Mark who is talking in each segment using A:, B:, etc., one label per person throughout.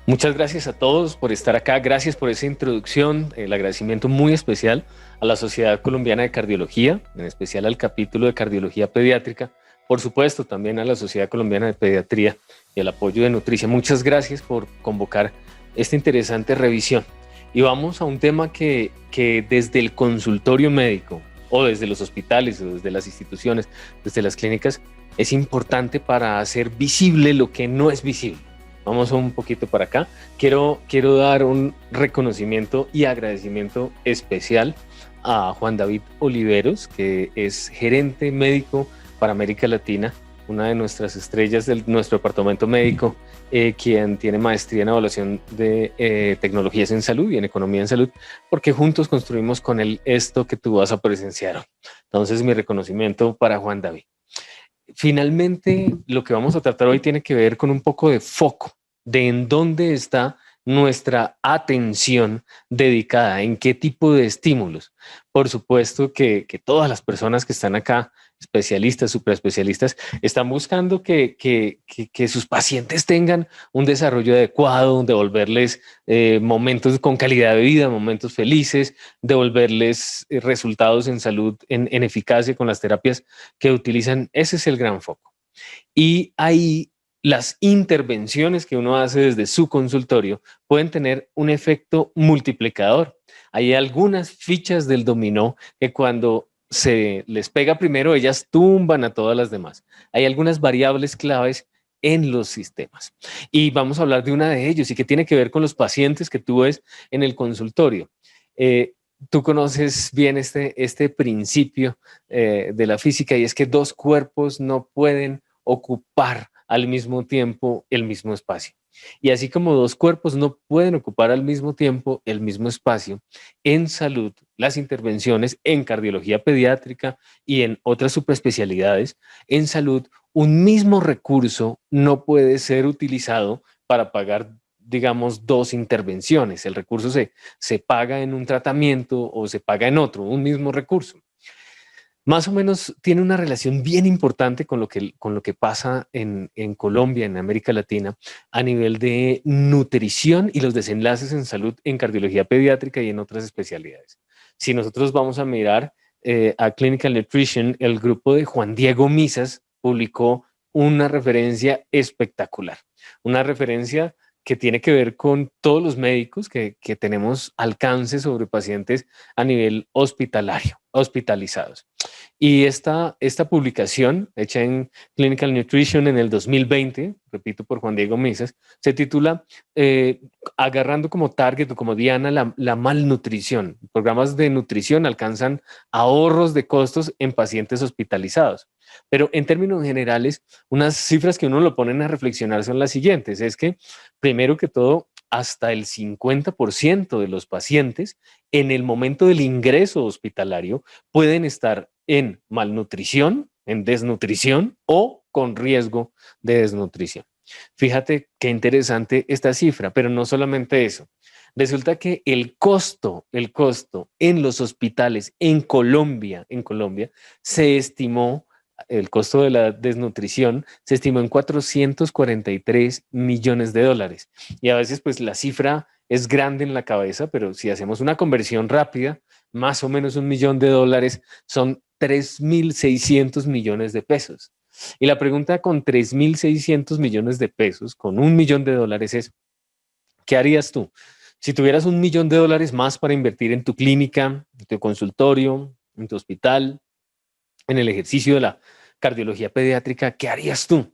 A: Muchas gracias a todos por estar acá, gracias por esa introducción, el agradecimiento muy especial a la Sociedad Colombiana de Cardiología, en especial al capítulo de Cardiología Pediátrica, por supuesto también a la Sociedad Colombiana de Pediatría y el apoyo de Nutricia. Muchas gracias por convocar esta interesante revisión. Y vamos a un tema que desde el consultorio médico o desde los hospitales o desde las instituciones, desde las clínicas, es importante para hacer visible lo que no es visible. Vamos un poquito para acá. Quiero dar un reconocimiento y agradecimiento especial a Juan David Oliveros, que es gerente médico para América Latina, una de nuestras estrellas de nuestro departamento médico, quien tiene maestría en evaluación de tecnologías en salud y en economía en salud, porque juntos construimos con él esto que tú vas a presenciar. Entonces, mi reconocimiento para Juan David. Finalmente, lo que vamos a tratar hoy tiene que ver con un poco de foco, de en dónde está nuestra atención dedicada, en qué tipo de estímulos. Por supuesto que todas las personas que están acá, especialistas, superespecialistas, están buscando que sus pacientes tengan un desarrollo adecuado, devolverles momentos con calidad de vida, momentos felices, devolverles resultados en salud, en eficacia con las terapias que utilizan. Ese es el gran foco. Y ahí las intervenciones que uno hace desde su consultorio pueden tener un efecto multiplicador. Hay algunas fichas del dominó que cuando se les pega primero, ellas tumban a todas las demás. Hay algunas variables claves en los sistemas. Y vamos a hablar de una de ellos y que tiene que ver con los pacientes que tú ves en el consultorio. Tú conoces bien este principio de la física, y es que dos cuerpos no pueden ocupar al mismo tiempo el mismo espacio. Y así como dos cuerpos no pueden ocupar al mismo tiempo el mismo espacio, en salud, las intervenciones en cardiología pediátrica y en otras subespecialidades, en salud, un mismo recurso no puede ser utilizado para pagar, digamos, dos intervenciones. El recurso se paga en un tratamiento o se paga en otro, un mismo recurso. Más o menos tiene una relación bien importante con lo que pasa en Colombia, en América Latina, a nivel de nutrición y los desenlaces en salud en cardiología pediátrica y en otras especialidades. Si nosotros vamos a mirar a Clinical Nutrition, el grupo de Juan Diego Misas publicó una referencia espectacular, una referencia que tiene que ver con todos los médicos que tenemos alcance sobre pacientes a nivel hospitalario, hospitalizados. Y esta publicación, hecha en Clinical Nutrition en el 2020, repito, por Juan Diego Misas, se titula Agarrando como target o como diana la malnutrición. Programas de nutrición alcanzan ahorros de costos en pacientes hospitalizados. Pero en términos generales, unas cifras que uno lo ponen a reflexionar son las siguientes. Es que, primero que todo, hasta el 50% de los pacientes en el momento del ingreso hospitalario pueden estar en malnutrición, en desnutrición o con riesgo de desnutrición. Fíjate qué interesante esta cifra, pero no solamente eso. Resulta que el costo en los hospitales en Colombia, se estimó, el costo de la desnutrición se estimó en 443 millones de dólares. Y a veces pues la cifra es grande en la cabeza, pero si hacemos una conversión rápida, más o menos $1.000.000 son 3.600 millones de pesos. Y la pregunta con 3.600 millones de pesos, con $1.000.000 es, ¿qué harías tú? Si tuvieras $1.000.000 más para invertir en tu clínica, en tu consultorio, en tu hospital, en el ejercicio de la cardiología pediátrica, ¿qué harías tú?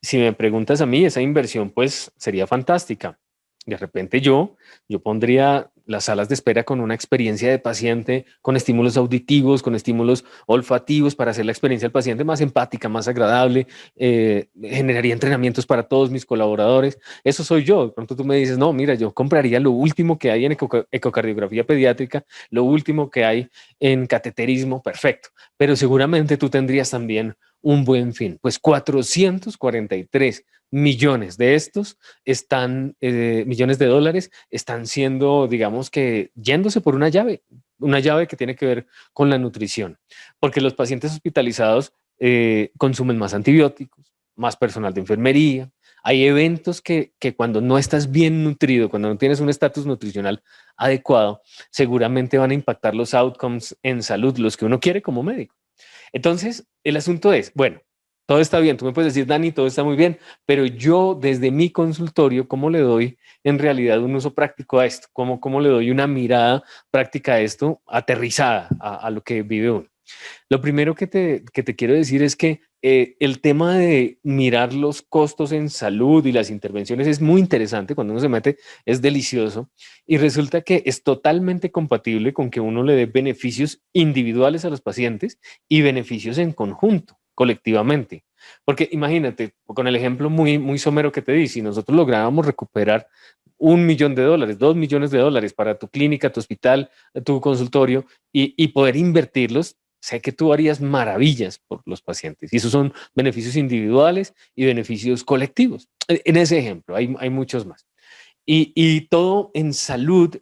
A: Si me preguntas a mí, esa inversión pues sería fantástica. De repente yo pondría las salas de espera con una experiencia de paciente, con estímulos auditivos, con estímulos olfativos para hacer la experiencia del paciente más empática, más agradable, generaría entrenamientos para todos mis colaboradores. Eso soy yo. De pronto tú me dices, no, mira, yo compraría lo último que hay en ecocardiografía pediátrica, lo último que hay en cateterismo, perfecto. Pero seguramente tú tendrías también un buen fin. Pues 443 millones de estos millones de dólares están siendo, digamos que, yéndose por una llave que tiene que ver con la nutrición, porque los pacientes hospitalizados consumen más antibióticos, más personal de enfermería, Hay eventos que cuando no estás bien nutrido, cuando no tienes un estatus nutricional adecuado, seguramente van a impactar los outcomes en salud, los que uno quiere como médico. Entonces, el asunto es, bueno, todo está bien, tú me puedes decir, Dani, todo está muy bien, pero yo desde mi consultorio, ¿cómo le doy en realidad un uso práctico a esto? ¿Cómo le doy una mirada práctica a esto, aterrizada a lo que vive uno? Lo primero que te quiero decir es que el tema de mirar los costos en salud y las intervenciones es muy interesante. Cuando uno se mete, es delicioso. Y resulta que es totalmente compatible con que uno le dé beneficios individuales a los pacientes y beneficios en conjunto, colectivamente. Porque imagínate, con el ejemplo muy somero que te di, si nosotros lográbamos recuperar $1 millón, $2 millones para tu clínica, tu hospital, tu consultorio y poder invertirlos, sé que tú harías maravillas por los pacientes. Y esos son beneficios individuales y beneficios colectivos. En ese ejemplo, hay muchos más. Y todo en salud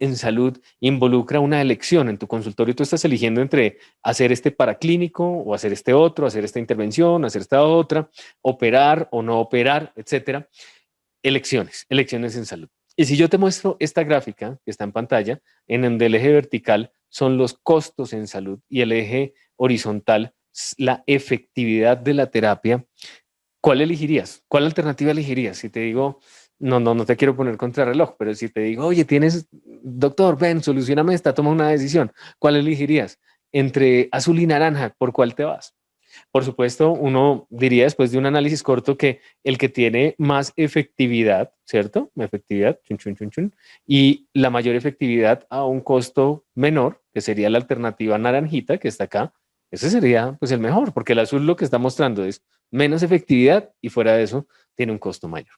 A: involucra una elección. En tu consultorio tú estás eligiendo entre hacer este paraclínico o hacer este otro, hacer esta intervención, hacer esta otra, operar o no operar, etcétera. Elecciones en salud. Y si yo te muestro esta gráfica que está en pantalla, en donde el eje vertical son los costos en salud y el eje horizontal la efectividad de la terapia, ¿cuál elegirías? ¿Cuál alternativa elegirías? Si te digo, no te quiero poner contrarreloj, pero si te digo, oye, doctor, ven, solucioname esta, toma una decisión, ¿cuál elegirías? Entre azul y naranja, ¿por cuál te vas? Por supuesto, uno diría después de un análisis corto que el que tiene más efectividad, ¿cierto? Efectividad, chun, chun, chun, chun, y la mayor efectividad a un costo menor, que sería la alternativa naranjita que está acá, ese sería pues el mejor, porque el azul lo que está mostrando es menos efectividad y fuera de eso tiene un costo mayor.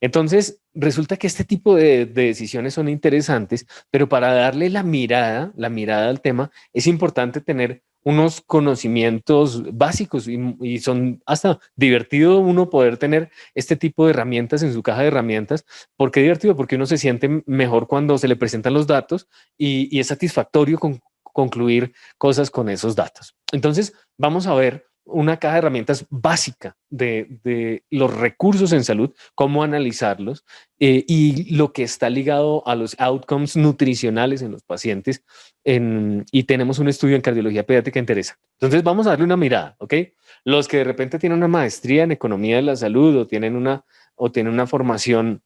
A: Entonces, resulta que este tipo de decisiones son interesantes, pero para darle la mirada al tema, es importante tener unos conocimientos básicos y son hasta divertido uno poder tener este tipo de herramientas en su caja de herramientas. ¿Por qué divertido? Porque uno se siente mejor cuando se le presentan los datos y es satisfactorio concluir cosas con esos datos. Entonces, vamos a ver una caja de herramientas básica de los recursos en salud, cómo analizarlos y lo que está ligado a los outcomes nutricionales en los pacientes. Y tenemos un estudio en cardiología pediátrica interesante. Entonces vamos a darle una mirada, ¿ok? Los que de repente tienen una maestría en economía de la salud o tienen una formación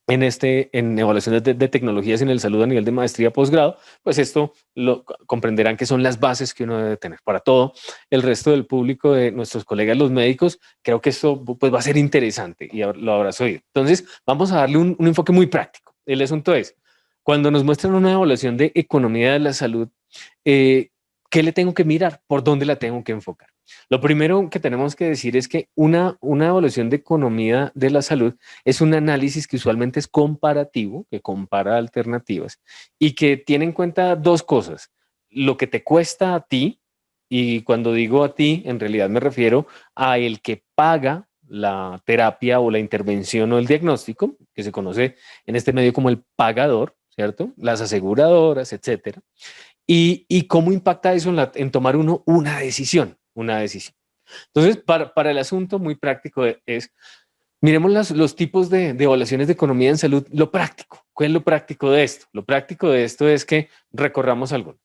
A: en evaluaciones de tecnologías en el salud a nivel de maestría posgrado, pues esto lo comprenderán que son las bases que uno debe tener. Para todo el resto del público de nuestros colegas los médicos, creo que esto pues va a ser interesante y lo habrás oído. Entonces, vamos a darle un enfoque muy práctico. El asunto es, cuando nos muestran una evaluación de economía de la salud, eh, ¿qué le tengo que mirar? ¿Por dónde la tengo que enfocar? Lo primero que tenemos que decir es que una evaluación de economía de la salud es un análisis que usualmente es comparativo, que compara alternativas y que tiene en cuenta dos cosas: lo que te cuesta a ti, y cuando digo a ti, en realidad me refiero a el que paga la terapia o la intervención o el diagnóstico, que se conoce en este medio como el pagador, ¿cierto? Las aseguradoras, etcétera. Y cómo impacta eso en tomar uno una decisión. Entonces, para el asunto muy práctico es, miremos los tipos de evaluaciones de economía en salud, lo práctico. ¿Cuál es lo práctico de esto? Lo práctico de esto es que recorramos algo.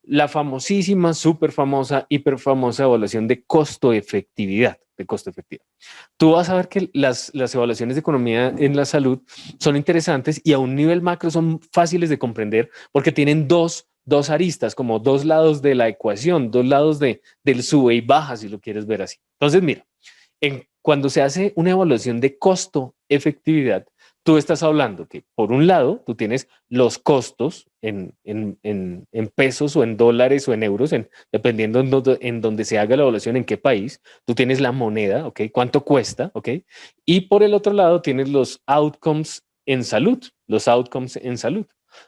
A: La famosísima, súper famosa, hiper famosa evaluación de costo-efectividad. De costo-efectividad. Tú vas a ver que las evaluaciones de economía en la salud son interesantes y a un nivel macro son fáciles de comprender porque tienen dos aristas, como dos lados de la ecuación, dos lados del sube y baja, si lo quieres ver así. Entonces, mira, cuando se hace una evaluación de costo-efectividad, tú estás hablando que, por un lado, tú tienes los costos en pesos o en dólares o en euros, dependiendo en dónde se haga la evaluación, en qué país. Tú tienes la moneda, ¿ok? ¿Cuánto cuesta? ¿Ok? Y por el otro lado, tienes los outcomes en salud, los outcomes en salud.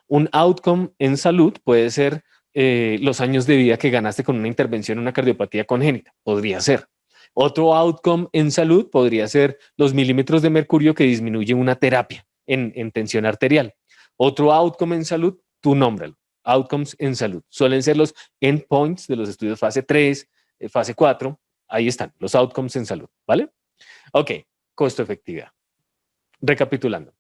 A: Un outcome en salud puede ser los años de vida que ganaste con una intervención en una cardiopatía congénita. Podría ser. Otro outcome en salud podría ser los milímetros de mercurio que disminuye una terapia en tensión arterial. Otro outcome en salud, tú nómbralo. Outcomes en salud. Suelen ser los endpoints de los estudios fase 3, fase 4. Ahí están los outcomes en salud, ¿vale? Ok, costo-efectividad. recapitulando.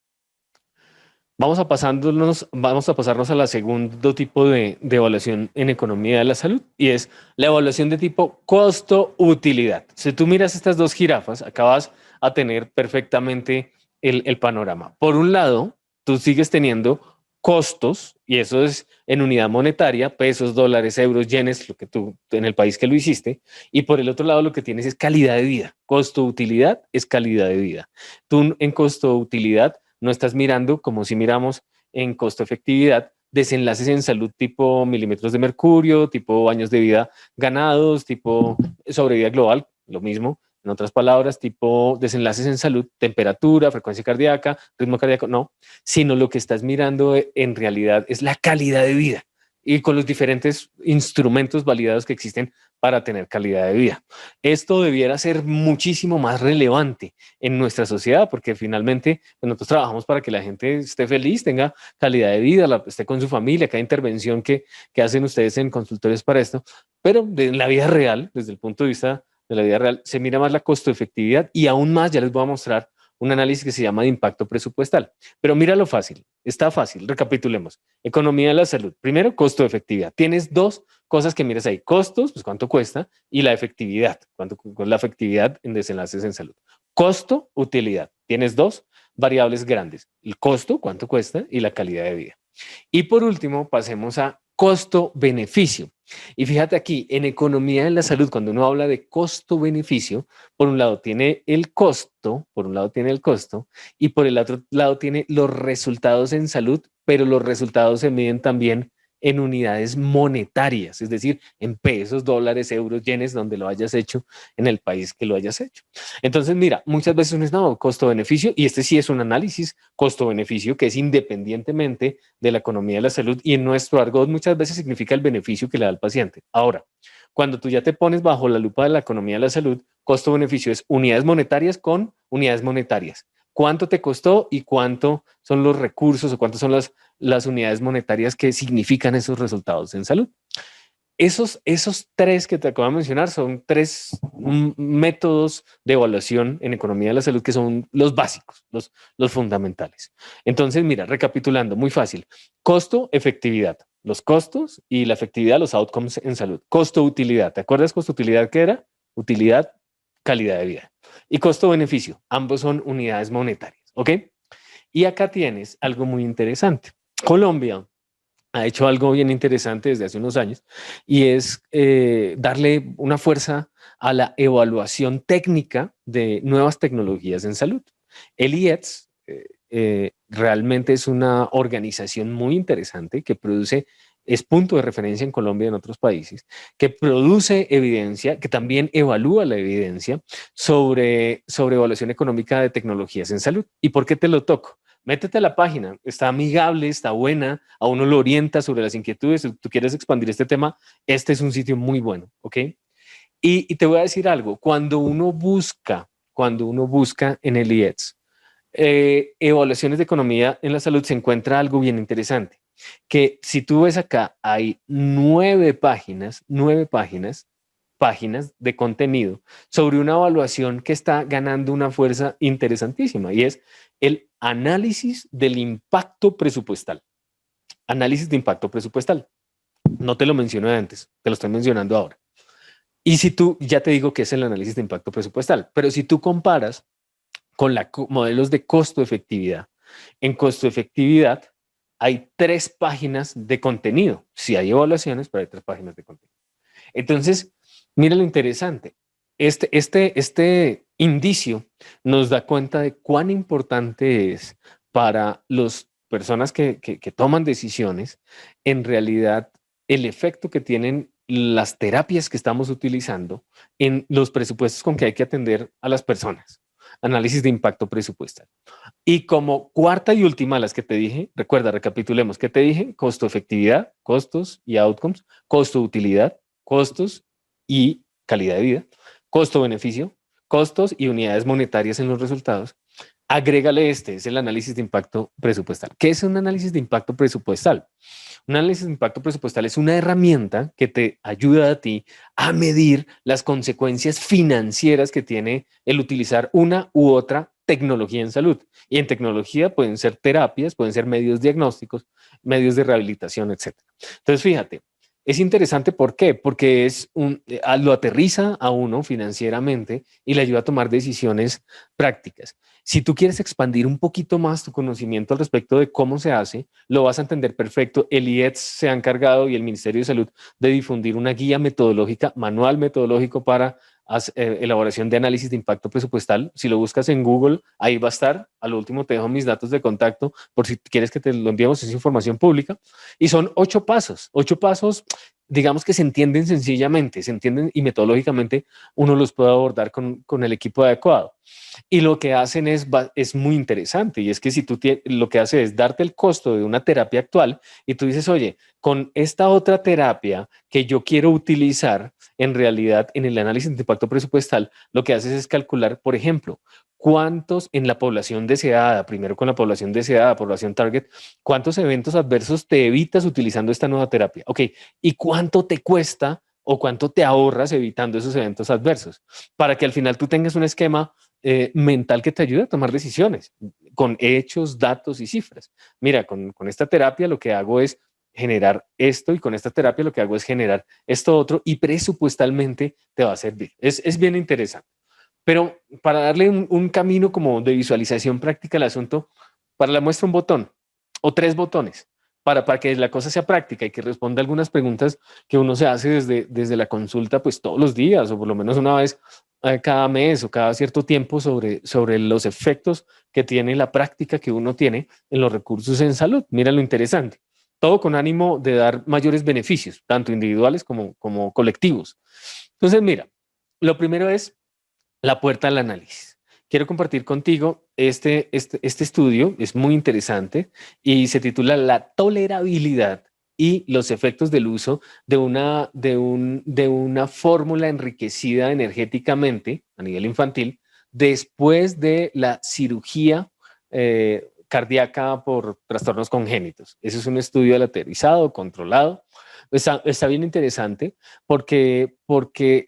A: Vamos a pasarnos a la segundo tipo de evaluación en economía de la salud, y es la evaluación de tipo costo-utilidad. Si tú miras estas dos jirafas, acabas a tener perfectamente el panorama. Por un lado, tú sigues teniendo costos, y eso es en unidad monetaria, pesos, dólares, euros, yenes, lo que tú en el país que lo hiciste, y por el otro lado lo que tienes es calidad de vida. Costo-utilidad es calidad de vida. Tú en costo-utilidad no estás mirando como si miramos en costo-efectividad desenlaces en salud tipo milímetros de mercurio, tipo años de vida ganados, tipo sobrevida global, lo mismo. En otras palabras, tipo desenlaces en salud, temperatura, frecuencia cardíaca, ritmo cardíaco, no, sino lo que estás mirando en realidad es la calidad de vida y con los diferentes instrumentos validados que existen para tener calidad de vida. Esto debiera ser muchísimo más relevante en nuestra sociedad, porque finalmente nosotros trabajamos para que la gente esté feliz, tenga calidad de vida, esté con su familia, cada intervención que hacen ustedes en consultorios para esto, pero en la vida real, desde el punto de vista de la vida real, se mira más la costo-efectividad, y aún más, ya les voy a mostrar un análisis que se llama de impacto presupuestal. Pero mira lo fácil, está fácil, recapitulemos. Economía de la salud. Primero, costo-efectividad. Tienes dos cosas que miras ahí: costos, pues cuánto cuesta, y la efectividad, cuánto es la efectividad en desenlaces en salud. Costo, utilidad. Tienes dos variables grandes: el costo, cuánto cuesta, y la calidad de vida. Y por último, pasemos a costo-beneficio. Y fíjate aquí, en economía de la salud, cuando uno habla de costo-beneficio, por un lado tiene el costo, y por el otro lado tiene los resultados en salud, pero los resultados se miden también en unidades monetarias, es decir, en pesos, dólares, euros, yenes, donde lo hayas hecho, en el país que lo hayas hecho. Entonces, mira, muchas veces uno es, no, costo-beneficio, y este sí es un análisis costo-beneficio que es independientemente de la economía de la salud, y en nuestro argot muchas veces significa el beneficio que le da al paciente. Ahora, cuando tú ya te pones bajo la lupa de la economía de la salud, costo-beneficio es unidades monetarias con unidades monetarias. ¿Cuánto te costó y cuánto son los recursos o cuántas son las unidades monetarias que significan esos resultados en salud? Esos tres que te acabo de mencionar son tres métodos de evaluación en economía de la salud que son los básicos, los fundamentales. Entonces, mira, recapitulando, muy fácil. Costo, efectividad. Los costos y la efectividad, los outcomes en salud. Costo, utilidad. ¿Te acuerdas costo, utilidad qué era? Utilidad, calidad de vida. Y costo, beneficio. Ambos son unidades monetarias. ¿Ok? Y acá tienes algo muy interesante. Colombia ha hecho algo bien interesante desde hace unos años, y es darle una fuerza a la evaluación técnica de nuevas tecnologías en salud. El IETS realmente es una organización muy interesante que produce, es punto de referencia en Colombia y en otros países, que produce evidencia, que también evalúa la evidencia sobre evaluación económica de tecnologías en salud. ¿Y por qué te lo toco? Métete a la página, está amigable, está buena, a uno lo orienta sobre las inquietudes. Si tú quieres expandir este tema, este es un sitio muy bueno, ¿ok? Y te voy a decir algo, cuando uno busca en el IETS, evaluaciones de economía en la salud, se encuentra algo bien interesante, que si tú ves acá, hay 9 páginas de contenido sobre una evaluación que está ganando una fuerza interesantísima, y es el análisis del impacto presupuestal. Análisis de impacto presupuestal. No te lo mencioné antes, te lo estoy mencionando ahora. Y si tú, ya te digo que es el análisis de impacto presupuestal, pero si tú comparas con modelos de costo-efectividad, en costo-efectividad hay 3 páginas de contenido. Si hay evaluaciones, pero hay 3 páginas de contenido. Entonces, mira lo interesante. Este indicio nos da cuenta de cuán importante es para las personas que toman decisiones, en realidad, el efecto que tienen las terapias que estamos utilizando en los presupuestos con que hay que atender a las personas. Análisis de impacto presupuestal. Y como cuarta y última, las que te dije, recuerda, recapitulemos, ¿qué te dije? Costo-efectividad, costos y outcomes, costo-utilidad, costos y calidad de vida, costo-beneficio, costos y unidades monetarias en los resultados. Agrégale es el análisis de impacto presupuestal. ¿Qué es un análisis de impacto presupuestal? Un análisis de impacto presupuestal es una herramienta que te ayuda a ti a medir las consecuencias financieras que tiene el utilizar una u otra tecnología en salud. Y en tecnología pueden ser terapias, pueden ser medios diagnósticos, medios de rehabilitación, etcétera. Entonces, fíjate, es interesante. ¿Por qué? Porque lo aterriza a uno financieramente y le ayuda a tomar decisiones prácticas. Si tú quieres expandir un poquito más tu conocimiento al respecto de cómo se hace, lo vas a entender perfecto. El IETS se ha encargado y el Ministerio de Salud de difundir una guía metodológica, manual metodológico para elaboración de análisis de impacto presupuestal. Si lo buscas en Google, ahí va a estar. A lo último te dejo mis datos de contacto por si quieres que te lo enviemos, es información pública. Y son 8 pasos, digamos que se entienden sencillamente, se entienden y metodológicamente uno los puede abordar con el equipo adecuado. Y lo que hacen es muy interesante, y es que si tú lo que hace es darte el costo de una terapia actual y tú dices, oye, con esta otra terapia que yo quiero utilizar, en realidad en el análisis de impacto presupuestal, lo que haces es calcular, por ejemplo, cuántos en la población deseada, primero con la población deseada, población target, cuántos eventos adversos te evitas utilizando esta nueva terapia. Ok, ¿y cuánto te cuesta o cuánto te ahorras evitando esos eventos adversos? Para que al final tú tengas un esquema mental que te ayude a tomar decisiones con hechos, datos y cifras. Mira, con esta terapia lo que hago es generar esto y con esta terapia lo que hago es generar esto otro y presupuestalmente te va a servir. Es bien interesante. Pero para darle un camino como de visualización práctica al asunto, para la muestra un botón o 3 botones para que la cosa sea práctica y que responda algunas preguntas que uno se hace desde la consulta pues todos los días o por lo menos una vez cada mes o cada cierto tiempo sobre los efectos que tiene la práctica que uno tiene en los recursos en salud. Mira lo interesante. Todo con ánimo de dar mayores beneficios, tanto individuales como colectivos. Entonces, mira, lo primero es la puerta al análisis. Quiero compartir contigo este estudio, es muy interesante y se titula La tolerabilidad y los efectos del uso de una fórmula enriquecida energéticamente a nivel infantil después de la cirugía cardíaca por trastornos congénitos. Ese es un estudio alaterizado, controlado. Está bien interesante porque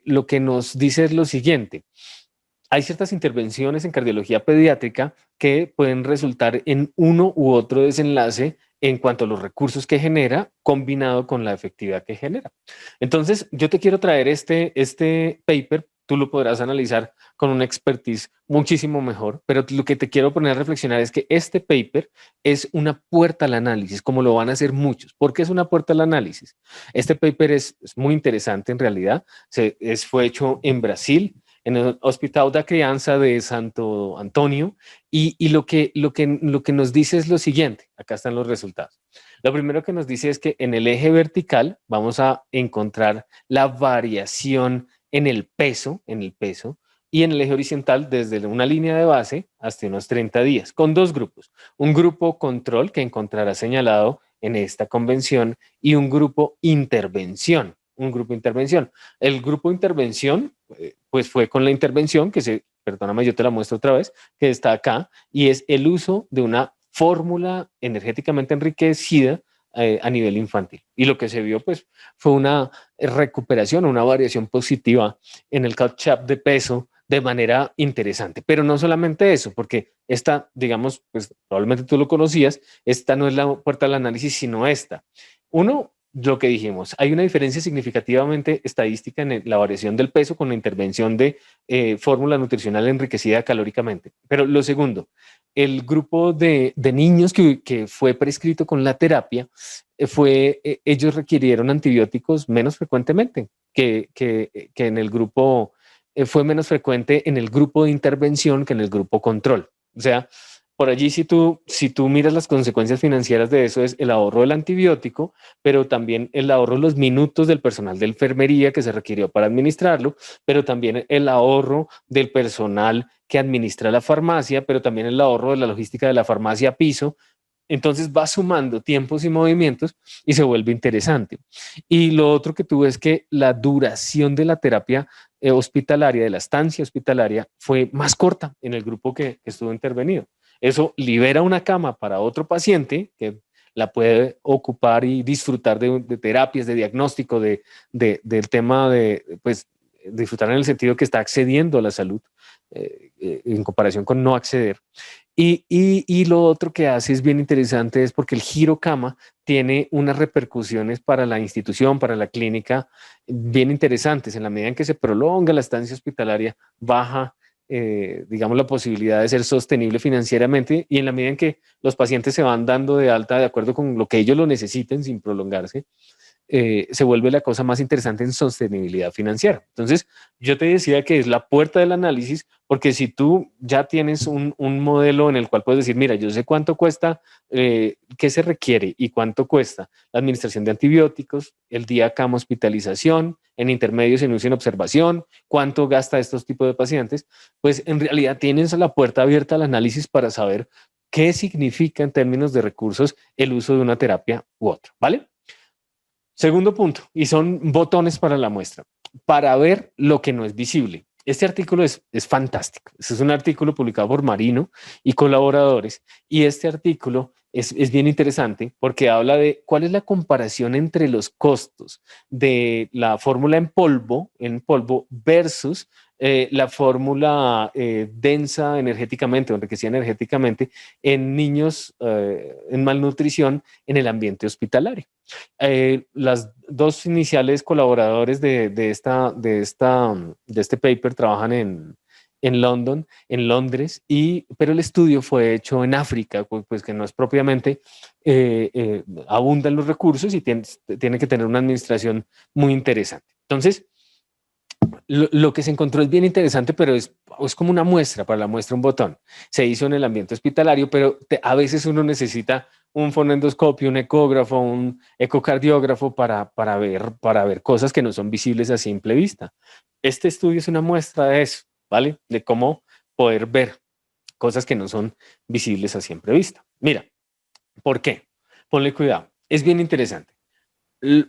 A: lo que nos dice es lo siguiente. Hay ciertas intervenciones en cardiología pediátrica que pueden resultar en uno u otro desenlace en cuanto a los recursos que genera, combinado con la efectividad que genera. Entonces, yo te quiero traer este paper, tú lo podrás analizar con una expertise muchísimo mejor, pero lo que te quiero poner a reflexionar es que este paper es una puerta al análisis, como lo van a hacer muchos. ¿Por qué es una puerta al análisis? Este paper es muy interesante en realidad, fue hecho en Brasil, en el Hospital de Crianza de Santo Antonio, y lo que nos dice es lo siguiente, acá están los resultados. Lo primero que nos dice es que en el eje vertical vamos a encontrar la variación en el peso, y en el eje horizontal desde una línea de base hasta unos 30 días, con 2 grupos. Un grupo control que encontrará señalado en esta convención y un grupo intervención. El grupo intervención, pues fue con la intervención perdóname, yo te la muestro otra vez, que está acá, y es el uso de una fórmula energéticamente enriquecida a nivel infantil. Y lo que se vio, pues, fue una recuperación, una variación positiva en el catch-up de peso de manera interesante. Pero no solamente eso, porque esta, digamos, pues probablemente tú lo conocías, esta no es la puerta al análisis, sino esta. Uno, lo que dijimos, hay una diferencia significativamente estadística en la variación del peso con la intervención de fórmula nutricional enriquecida calóricamente. Pero lo segundo, el grupo de niños que fue prescrito con la terapia, ellos requirieron antibióticos menos frecuentemente que en el grupo, fue menos frecuente en el grupo de intervención que en el grupo control. O sea, por allí, si tú miras las consecuencias financieras de eso, es el ahorro del antibiótico, pero también el ahorro de los minutos del personal de enfermería que se requirió para administrarlo, pero también el ahorro del personal que administra la farmacia, pero también el ahorro de la logística de la farmacia a piso. Entonces va sumando tiempos y movimientos y se vuelve interesante. Y lo otro que tuve es que la duración de la terapia hospitalaria, de la estancia hospitalaria, fue más corta en el grupo que estuvo intervenido. Eso libera una cama para otro paciente que la puede ocupar y disfrutar de terapias, de diagnóstico, del tema de, pues, disfrutar en el sentido que está accediendo a la salud en comparación con no acceder. Y lo otro que hace es bien interesante, es porque el giro cama tiene unas repercusiones para la institución, para la clínica, bien interesantes. En la medida en que se prolonga la estancia hospitalaria, baja, digamos, la posibilidad de ser sostenible financieramente, y en la medida en que los pacientes se van dando de alta de acuerdo con lo que ellos lo necesiten sin prolongarse, se vuelve la cosa más interesante en sostenibilidad financiera. Entonces, yo te decía que es la puerta del análisis, porque si tú ya tienes un modelo en el cual puedes decir, mira, yo sé cuánto cuesta, qué se requiere y cuánto cuesta la administración de antibióticos, el día cama hospitalización, en intermedios en uso y en observación, cuánto gasta estos tipos de pacientes, pues en realidad tienes la puerta abierta al análisis para saber qué significa en términos de recursos el uso de una terapia u otra, ¿vale? Segundo punto, y son botones para la muestra, para ver lo que no es visible. Este artículo es fantástico. Este es un artículo publicado por Marino y colaboradores, y este artículo es bien interesante porque habla de cuál es la comparación entre los costos de la fórmula en polvo versus la fórmula densa energéticamente o enriquecida energéticamente en niños en malnutrición en el ambiente hospitalario. Las dos iniciales colaboradores de este paper trabajan en London, en Londres, pero el estudio fue hecho en África, pues que no es propiamente, abundan los recursos y tiene que tener una administración muy interesante. Entonces, lo que se encontró es bien interesante, pero es como una muestra, para la muestra un botón. Se hizo en el ambiente hospitalario, pero a veces uno necesita un fonendoscopio, un ecógrafo, un ecocardiógrafo para ver cosas que no son visibles a simple vista. Este estudio es una muestra de eso, ¿vale? De cómo poder ver cosas que no son visibles a simple vista. Mira, ¿por qué? Ponle cuidado. Es bien interesante.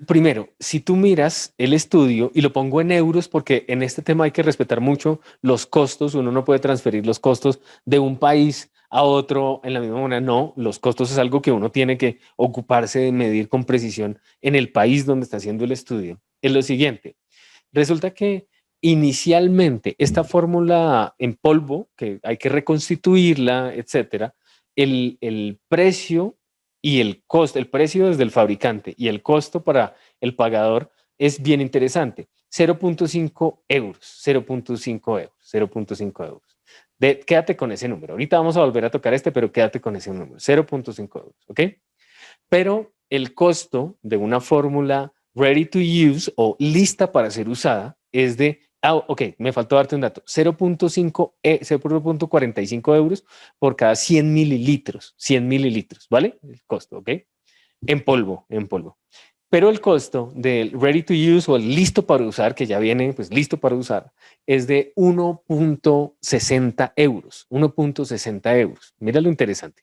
A: Primero, si tú miras el estudio, y lo pongo en euros porque en este tema hay que respetar mucho los costos, uno no puede transferir los costos de un país a otro en la misma moneda, no, los costos es algo que uno tiene que ocuparse de medir con precisión en el país donde está haciendo el estudio. Es lo siguiente, resulta que inicialmente esta fórmula en polvo, que hay que reconstituirla, etcétera, el precio y el costo, el precio desde el fabricante y el costo para el pagador es bien interesante. 0.5 euros, 0.5 euros, 0.5 euros. Quédate con ese número. Ahorita vamos a volver a tocar pero quédate con ese número, 0.5 euros, ¿ok? Pero el costo de una fórmula ready to use o lista para ser usada es de, ok, me faltó darte un dato, 0.45 euros por cada 100 mililitros, ¿vale? El costo, ¿ok? En polvo. Pero el costo del ready to use o el listo para usar, que ya viene pues listo para usar, es de 1.60 euros, 1.60 euros. Mira lo interesante.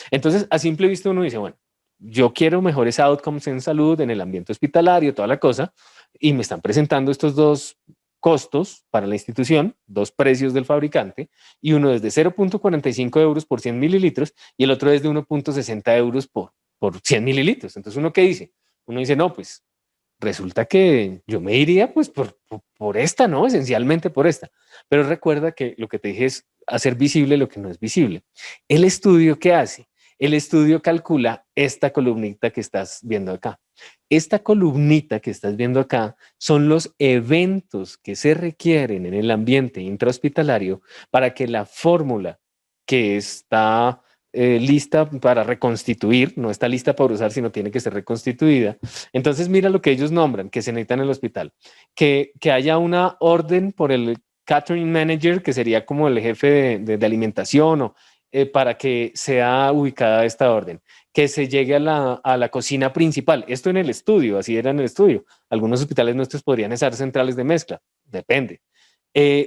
A: Entonces, a simple vista uno dice, bueno, yo quiero mejores outcomes en salud, en el ambiente hospitalario, toda la cosa, y me están presentando estos dos costos para la institución, dos precios del fabricante, y uno es de 0.45 euros por 100 mililitros y el otro es de 1.60 euros por 100 mililitros. Entonces, ¿uno qué dice? Uno dice, no, pues resulta que yo me iría pues por esta, ¿no? Esencialmente por esta. Pero recuerda que lo que te dije es hacer visible lo que no es visible. El estudio, ¿qué hace? El estudio calcula esta columnita que estás viendo acá. Esta columnita que estás viendo acá son los eventos que se requieren en el ambiente intrahospitalario para que la fórmula que está lista para reconstituir, no está lista para usar, sino tiene que ser reconstituida. Entonces mira lo que ellos nombran, que se necesita en el hospital, que haya una orden por el catering manager, que sería como el jefe de alimentación, o para que sea ubicada esta orden, que se llegue a la cocina principal. Esto en el estudio, así era en el estudio. Algunos hospitales nuestros podrían ser centrales de mezcla, depende.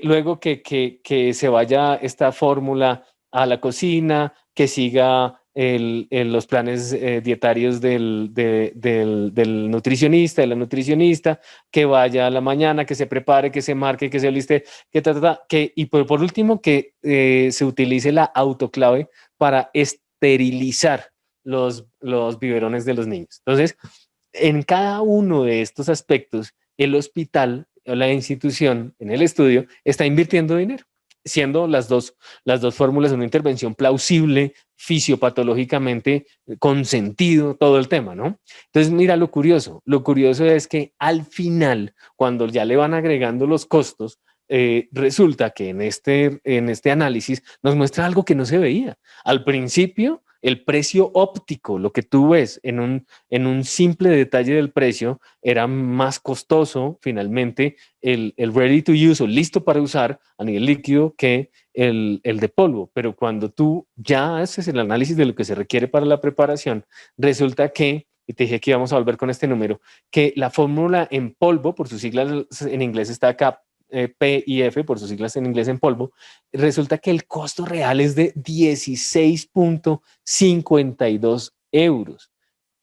A: Luego que se vaya esta fórmula a la cocina, que siga los planes dietarios del nutricionista, de la nutricionista, que vaya a la mañana, que se prepare, que se marque, que se liste, y por último que se utilice la autoclave para esterilizar los biberones de los niños. Entonces, en cada uno de estos aspectos, el hospital o la institución en el estudio está invirtiendo dinero. siendo las dos fórmulas una intervención plausible, fisiopatológicamente con sentido, todo el tema, ¿no? Entonces, mira lo curioso es que al final, cuando ya le van agregando los costos, resulta que en este análisis nos muestra algo que no se veía. Al principio, el precio óptico, lo que tú ves en un simple detalle del precio, era más costoso finalmente el ready to use o listo para usar a nivel líquido que el de polvo. Pero cuando tú ya haces el análisis de lo que se requiere para la preparación, resulta que, y te dije que íbamos a volver con este número, que la fórmula en polvo, por sus siglas en inglés está acá, P y F, por sus siglas en inglés en polvo, resulta que el costo real es de 16,52 euros,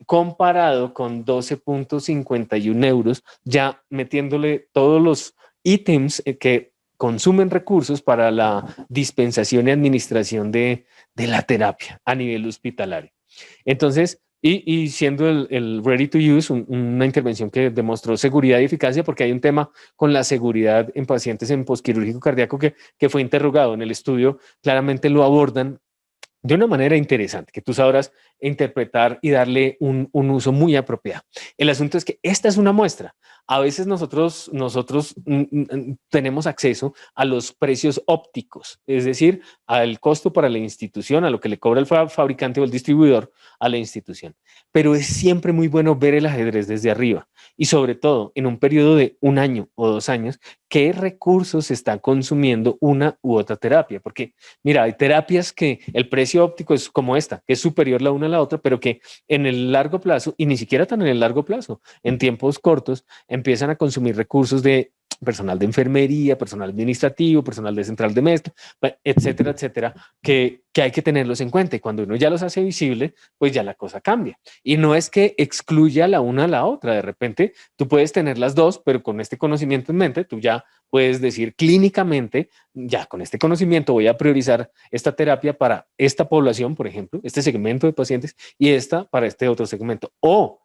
A: comparado con 12,51 euros, ya metiéndole todos los ítems que consumen recursos para la dispensación y administración de la terapia a nivel hospitalario. Entonces, y siendo el ready to use una intervención que demostró seguridad y eficacia, porque hay un tema con la seguridad en pacientes en posquirúrgico cardíaco que fue interrogado en el estudio, claramente lo abordan de una manera interesante, que tú sabrás interpretar y darle un uso muy apropiado. El asunto es que esta es una muestra. A veces nosotros tenemos acceso a los precios ópticos, es decir, al costo para la institución, a lo que le cobra el fabricante o el distribuidor a la institución. Pero es siempre muy bueno ver el ajedrez desde arriba y sobre todo en un periodo de un año o 2 años, qué recursos se está consumiendo una u otra terapia, porque mira, hay terapias que el precio óptico es como esta, que es superior la una a la otra, pero que en el largo plazo, y ni siquiera tan en el largo plazo, en tiempos cortos, empiezan a consumir recursos de personal de enfermería, personal administrativo, personal de central de mezcla, etcétera, etcétera, que hay que tenerlos en cuenta. Y cuando uno ya los hace visible, pues ya la cosa cambia. Y no es que excluya la una a la otra. De repente, tú puedes tener las dos, pero con este conocimiento en mente, tú ya puedes decir clínicamente, ya con este conocimiento voy a priorizar esta terapia para esta población, por ejemplo, este segmento de pacientes, y esta para este otro segmento. O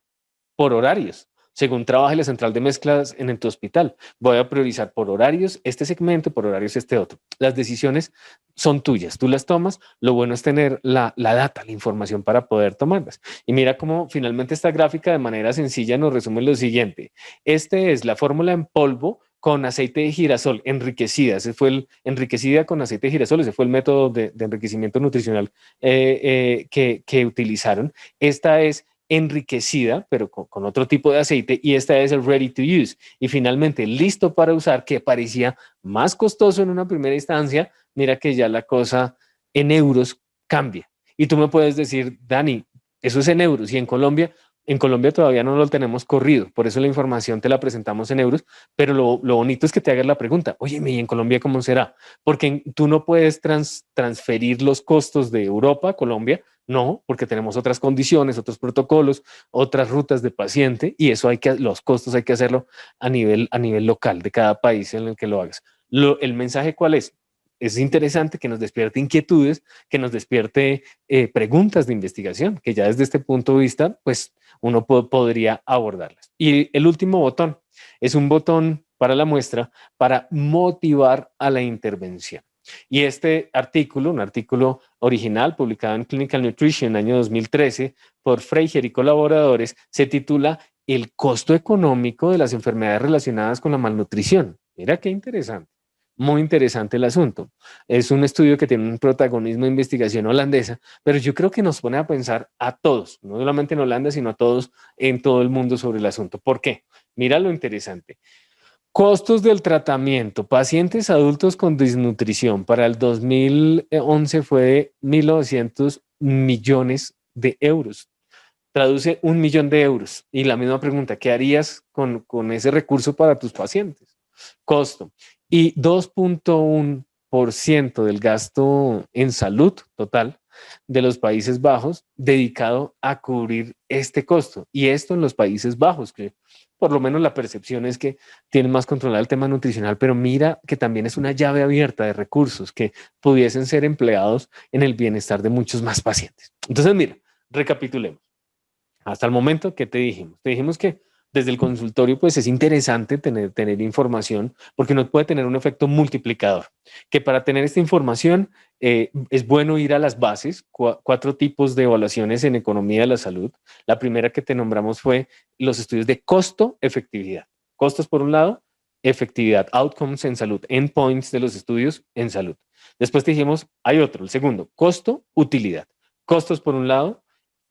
A: por horarios. Según trabaje la central de mezclas en tu hospital, voy a priorizar por horarios este segmento, por horarios este otro. Las decisiones son tuyas, tú las tomas. Lo bueno es tener la data, la información para poder tomarlas. Y mira cómo finalmente esta gráfica de manera sencilla nos resume lo siguiente. Este es la fórmula en polvo con aceite de girasol enriquecida. Ese fue enriquecida con aceite de girasol. Ese fue el método de enriquecimiento nutricional que utilizaron. Esta es enriquecida, pero con otro tipo de aceite, y esta es el ready to use. Y finalmente, listo para usar, que parecía más costoso en una primera instancia, mira que ya la cosa en euros cambia. Y tú me puedes decir, Dani, eso es en euros, y en Colombia todavía no lo tenemos corrido, por eso la información te la presentamos en euros, pero lo bonito es que te hagas la pregunta, oye, ¿y en Colombia cómo será? Porque tú no puedes transferir los costos de Europa a Colombia. No, porque tenemos otras condiciones, otros protocolos, otras rutas de paciente, y eso los costos hay que hacerlo a nivel local de cada país en el que lo hagas. El mensaje, ¿cuál es? Es interesante que nos despierte inquietudes, que nos despierte preguntas de investigación, que ya desde este punto de vista, pues uno podría abordarlas. Y el último botón es un botón para la muestra para motivar a la intervención. Y este artículo, un artículo original publicado en Clinical Nutrition año 2013 por Freijer y colaboradores, se titula El costo económico de las enfermedades relacionadas con la malnutrición. Mira qué interesante. Muy interesante el asunto. Es un estudio que tiene un protagonismo de investigación holandesa, pero yo creo que nos pone a pensar a todos, no solamente en Holanda, sino a todos en todo el mundo sobre el asunto. ¿Por qué? Mira lo interesante. Costos del tratamiento. Pacientes adultos con desnutrición para el 2011 fue de 1.900 millones de euros. Traduce 1 millón de euros. Y la misma pregunta, ¿qué harías con ese recurso para tus pacientes? Costo. Y 2,1% del gasto en salud total de los Países Bajos dedicado a cubrir este costo. Y esto en los Países Bajos, que por lo menos la percepción es que tienen más controlado el tema nutricional, pero mira que también es una llave abierta de recursos que pudiesen ser empleados en el bienestar de muchos más pacientes. Entonces, mira, recapitulemos. Hasta el momento, ¿qué te dijimos? Te dijimos que desde el consultorio, pues es interesante tener información porque uno puede tener un efecto multiplicador, que para tener esta información es bueno ir a las bases, cuatro tipos de evaluaciones en economía de la salud. La primera que te nombramos fue los estudios de costo-efectividad. Costos por un lado, efectividad, outcomes en salud, endpoints de los estudios en salud. Después te dijimos, hay otro, el segundo, costo-utilidad. Costos por un lado,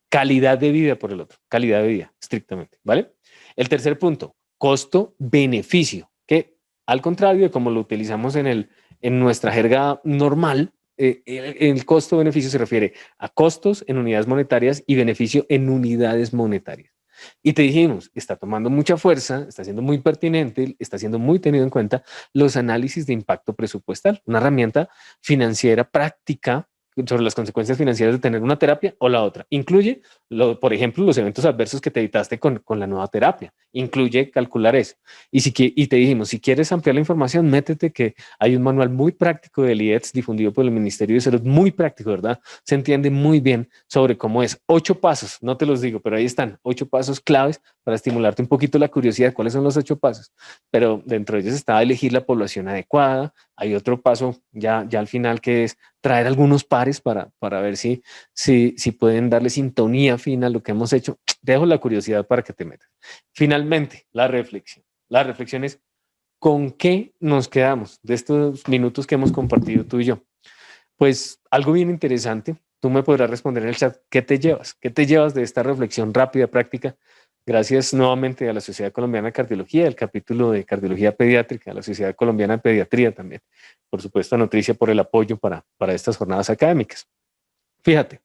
A: calidad de vida por el otro, calidad de vida, estrictamente, ¿vale? El tercer punto, costo-beneficio, que al contrario de como lo utilizamos en nuestra jerga normal, el costo-beneficio se refiere a costos en unidades monetarias y beneficio en unidades monetarias. Y te dijimos, está tomando mucha fuerza, está siendo muy pertinente, está siendo muy tenido en cuenta los análisis de impacto presupuestal, una herramienta financiera práctica sobre las consecuencias financieras de tener una terapia o la otra. Incluye, por ejemplo, los eventos adversos que te evitaste con la nueva terapia. Incluye calcular eso. Y te dijimos, si quieres ampliar la información, métete que hay un manual muy práctico del IETS difundido por el Ministerio de Salud, muy práctico, ¿verdad? Se entiende muy bien sobre cómo es. 8 pasos, no te los digo, pero ahí están, 8 pasos claves para estimularte un poquito la curiosidad. ¿Cuáles son los 8 pasos? Pero dentro de ellos está elegir la población adecuada. Hay otro paso ya al final que es traer algunos pares para ver si pueden darle sintonía fina a lo que hemos hecho. Te dejo la curiosidad para que te metas. Finalmente, la reflexión. La reflexión es, ¿con qué nos quedamos de estos minutos que hemos compartido tú y yo? Pues algo bien interesante. Tú me podrás responder en el chat, ¿qué te llevas? ¿Qué te llevas de esta reflexión rápida, práctica? Gracias nuevamente a la Sociedad Colombiana de Cardiología, el capítulo de Cardiología Pediátrica, a la Sociedad Colombiana de Pediatría también. Por supuesto, a Nutricia por el apoyo para estas jornadas académicas. Fíjate,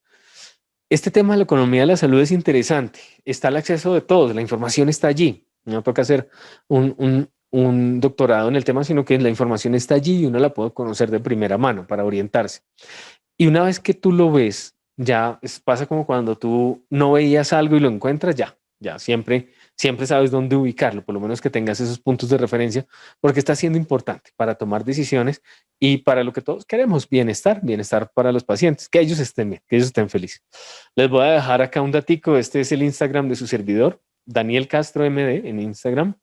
A: este tema de la economía de la salud es interesante. Está al acceso de todos, la información está allí. No toca hacer un doctorado en el tema, sino que la información está allí y uno la puede conocer de primera mano para orientarse. Y una vez que tú lo ves, pasa como cuando tú no veías algo y lo encuentras, ya siempre sabes dónde ubicarlo, por lo menos que tengas esos puntos de referencia, porque está siendo importante para tomar decisiones y para lo que todos queremos, bienestar para los pacientes, que ellos estén bien, que ellos estén felices. Les voy a dejar acá un datico, este es el Instagram de su servidor, Daniel Castro MD en Instagram,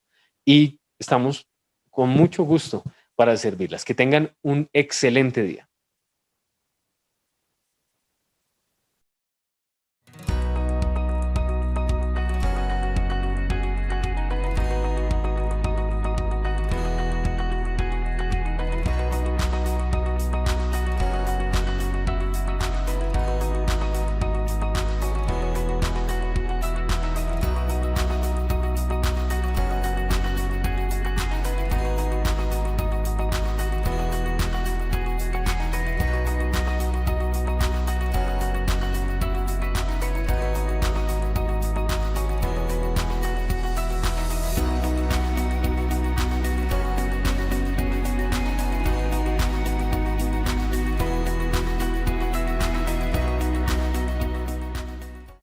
A: y estamos con mucho gusto para servirlas. Que tengan un excelente día.